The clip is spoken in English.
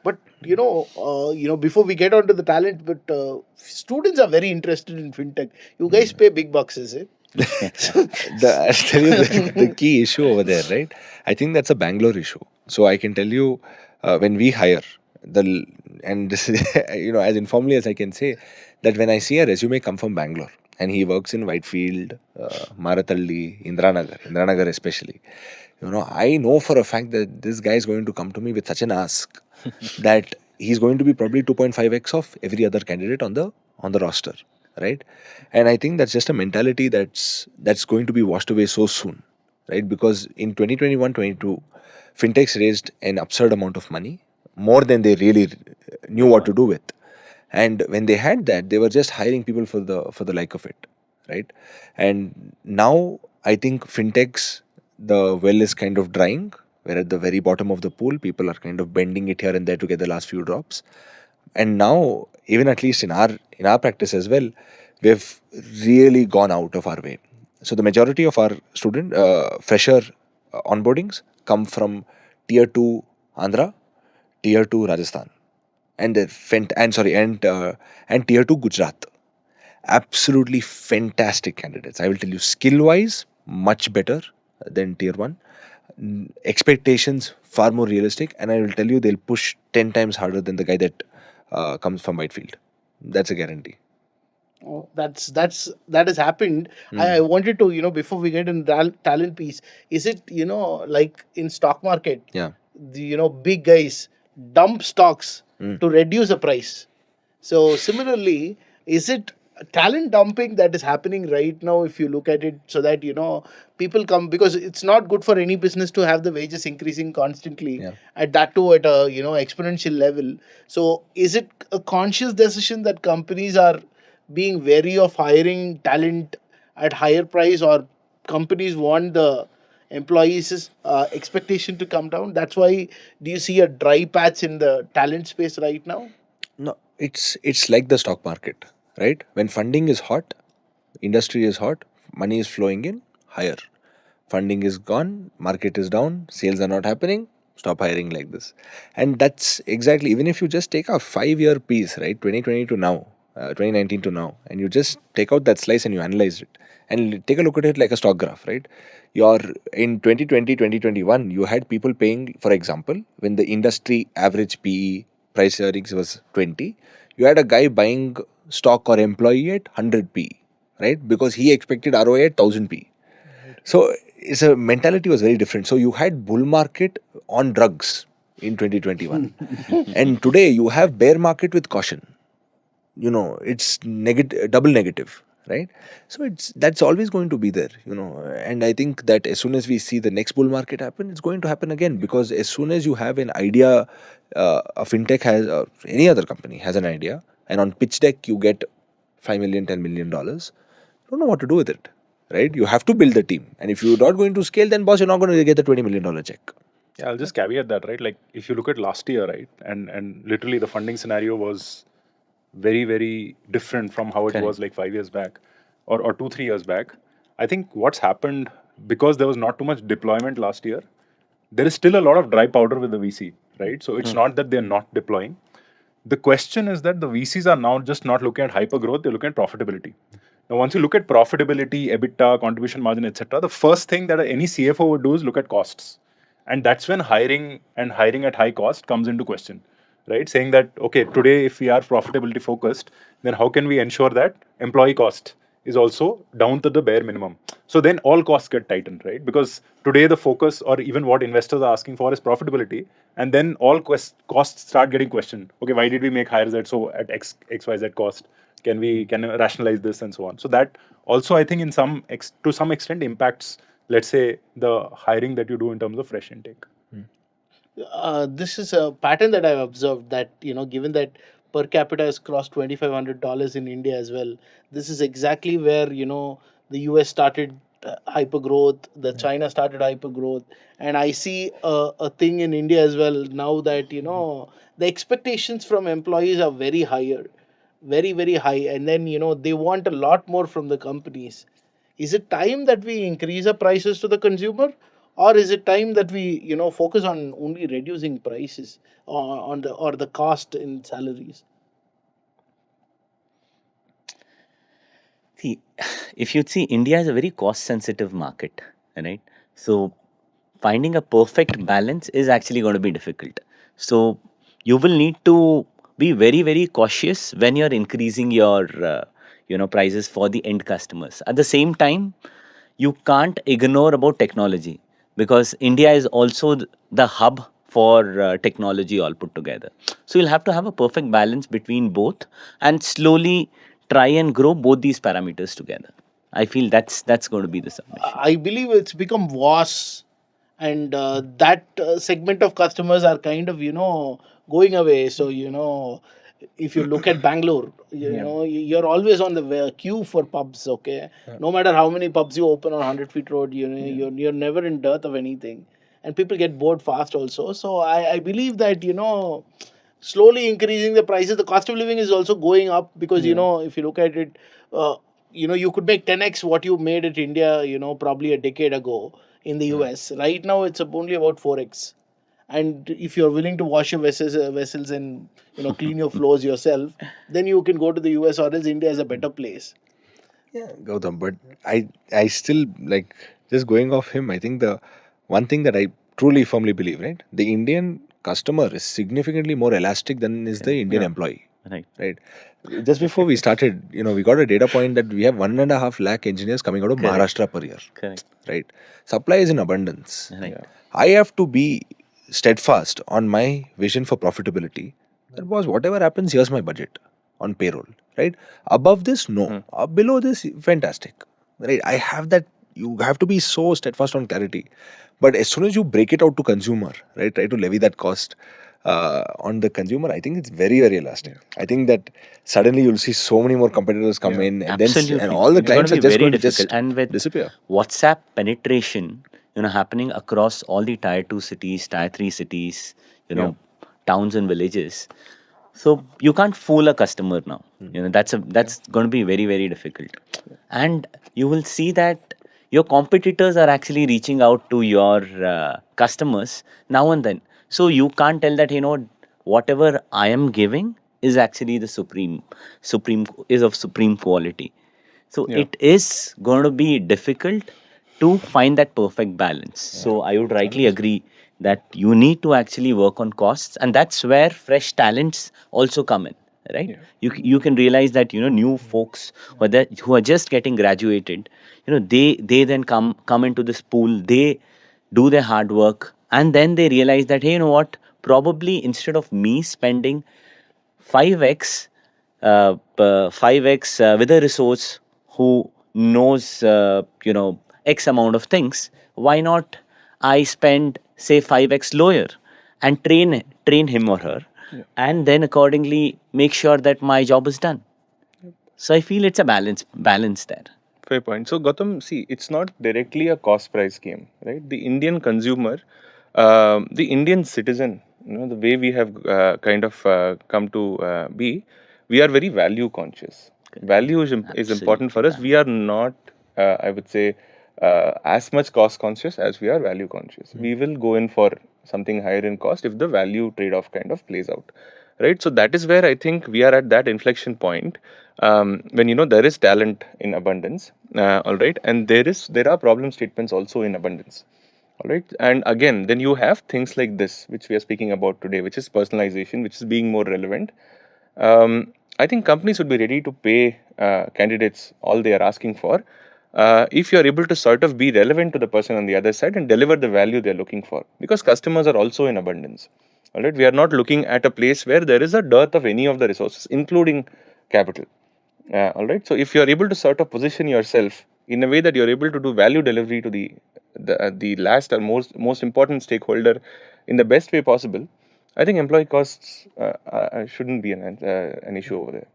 But before we get on to the talent, but students are very interested in fintech. You guys pay big bucks, is it? I'll tell you the key issue over there, right? I think that's a Bangalore issue. So I can tell you, when we hire the and this is, as informally as I can say, that when I see a resume come from Bangalore and he works in Whitefield, Maratalli, Indranagar especially, I know for a fact that this guy is going to come to me with such an ask that he's going to be probably 2.5x of every other candidate on the roster, right? And I think that's just a mentality that's going to be washed away so soon, right? Because in 2021-22, fintechs raised an absurd amount of money, more than they really knew what to do with. And when they had that, they were just hiring people for the like of it, right? And now I think fintechs, the well is kind of drying, where at the very bottom of the pool people are kind of bending it here and there to get the last few drops. And now, even at least in our practice as well, we've really gone out of our way. So the majority of our student fresher onboardings come from tier 2 Andhra, tier 2 Rajasthan, and and tier 2 Gujarat. Absolutely fantastic candidates. I will tell you, skill wise, much better than tier 1. Expectations far more realistic, and I will tell you, they'll push 10 times harder than the guy that comes from Whitefield. That's a guarantee. Oh, that has happened. I wanted to, before we get in talent piece, is it, like in stock market, Yeah. the big guys dump stocks to reduce the price. So similarly, is it talent dumping that is happening right now? If you look at it, so that people come, because it's not good for any business to have the wages increasing constantly, Yeah. at that too at a exponential level. So is it a conscious decision that companies are being wary of hiring talent at higher price, or companies want the employees' expectation to come down? That's why, do you see a dry patch in the talent space right now? No, it's like the stock market, right? When funding is hot, industry is hot, money is flowing in, higher. Funding is gone, market is down, sales are not happening, stop hiring like this. And that's exactly, even if you just take a 5-year piece, right? 2020 to now, 2019 to now, and you just take out that slice and you analyze it and take a look at it like a stock graph, right? You're in 2020, 2021, you had people paying, for example, when the industry average PE price earnings was 20, you had a guy buying stock or employee at 100 PE, right? Because he expected ROI at 1000 PE. So it's a mentality was very different. So you had bull market on drugs in 2021, and today you have bear market with caution. It's negative, double negative, right? So that's always going to be there. And I think that as soon as we see the next bull market happen, it's going to happen again, because as soon as you have an idea, a fintech has, or any other company has an idea, and on pitch deck you get 5 million, $10 million. Don't know what to do with it, right? You have to build the team, and if you're not going to scale, then boss, you're not going to get the $20 million check. Yeah, I'll just caveat that, right? Like if you look at last year, right, and literally the funding scenario was very, very different from how it Correct. was like 5 years back or 2, 3 years back. I think what's happened, because there was not too much deployment last year, there is still a lot of dry powder with the VC, right? So it's not that they're not deploying. The question is that the VCs are now just not looking at hyper growth, they're looking at profitability. Now, once you look at profitability, EBITDA, contribution margin, etc., the first thing that any CFO would do is look at costs. And that's when hiring at high cost comes into question, right? Saying that, okay, today if we are profitability focused, then how can we ensure that employee cost is also down to the bare minimum? So then all costs get tightened, right? Because today the focus, or even what investors are asking for, is profitability, and then all costs start getting questioned. Okay, why did we make hires at XYZ cost? Can we rationalize this and so on? So that also, I think, to some extent impacts, let's say, the hiring that you do in terms of fresh intake. This is a pattern that I've observed, that given that per capita has crossed $2,500 in India as well. This is exactly where the US started hyper growth, the China started hyper growth, and I see a thing in India as well now, that the expectations from employees are very higher, very very high, and then they want a lot more from the companies. Is it time that we increase the prices to the consumer, or is it time that we focus on only reducing prices on the cost in salaries? See, if you see, India is a very cost sensitive market, right? So finding a perfect balance is actually going to be difficult. So you will need to be very, very cautious when you're increasing your prices for the end customers. At the same time, you can't ignore about technology, because India is also the hub for technology all put together. So you'll have to have a perfect balance between both and slowly try and grow both these parameters together. I feel that's going to be the submission. I believe it's become worse, and that segment of customers are kind of going away. So if you look at Bangalore, you're always on the queue for pubs. Okay, no matter how many pubs you open on 100 feet road, you're never in dearth of anything, and people get bored fast also. So I believe that slowly increasing the prices, the cost of living is also going up, because if you look at it, uh, you could make 10x what you made at India, probably a decade ago in the US. Right now it's only about 4x. And if you're willing to wash your vessels and clean your floors yourself, then you can go to the US, or else India is a better place. Yeah, Gautam, but I still like, just going off him. I think the one thing that I truly firmly believe, right? The Indian customer is significantly more elastic than is the Indian Yeah. employee, Right. right? Just before we started, we got a data point that we have 1.5 lakh engineers coming out of Correct. Maharashtra per year, Correct. right? Supply is in abundance. Right. Yeah. I have to be steadfast on my vision for profitability. That was, whatever happens, here's my budget on payroll, right? Above this, no. Below this, fantastic, right? I have that. You have to be so steadfast on clarity. But as soon as you break it out to consumer, right, try to levy that cost on the consumer, I think it's very, very elastic. I think that suddenly you'll see so many more competitors come in, and Absolutely. and all the It's going clients to are be just very going to difficult. just And with disappear. WhatsApp penetration, happening across all the tier 2 cities, tier 3 cities, Yeah. towns and villages. So you can't fool a customer now. That's going to be very, very difficult. And you will see that your competitors are actually reaching out to your customers now and then. So you can't tell that, whatever I am giving is actually the supreme is of supreme quality. So Yeah. it is going to be difficult to find that perfect balance. So I would rightly 100%. agree that you need to actually work on costs, and that's where fresh talents also come in, right? Yeah. You can realize that new folks who are just getting graduated, they then come into this pool, they do their hard work, and then they realize that, hey, you know what, probably instead of me spending 5x 5x with a resource who knows x amount of things, why not I spend say 5x lawyer and train him or her, Yeah. and then accordingly make sure that my job is done. So I feel it's a balance there. Fair point. So, Gautam, see, it's not directly a cost price game, right? The Indian consumer, the Indian citizen, the way we have kind of come to be, we are very value conscious. Value is important Absolutely for us. valid. We are not, I would say, as much cost conscious as we are value conscious. We will go in for something higher in cost if the value trade off kind of plays out, right? So that is where I think we are at that inflection point, when there is talent in abundance, all right, and there are problem statements also in abundance, all right. And again, then you have things like this which we are speaking about today, which is personalization, which is being more relevant. I think companies would be ready to pay candidates all they are asking for, if you are able to sort of be relevant to the person on the other side and deliver the value they are looking for, because customers are also in abundance. All right, we are not looking at a place where there is a dearth of any of the resources, including capital. All right, so if you are able to sort of position yourself in a way that you are able to do value delivery to the last or most important stakeholder in the best way possible, I think employee costs shouldn't be an issue over there.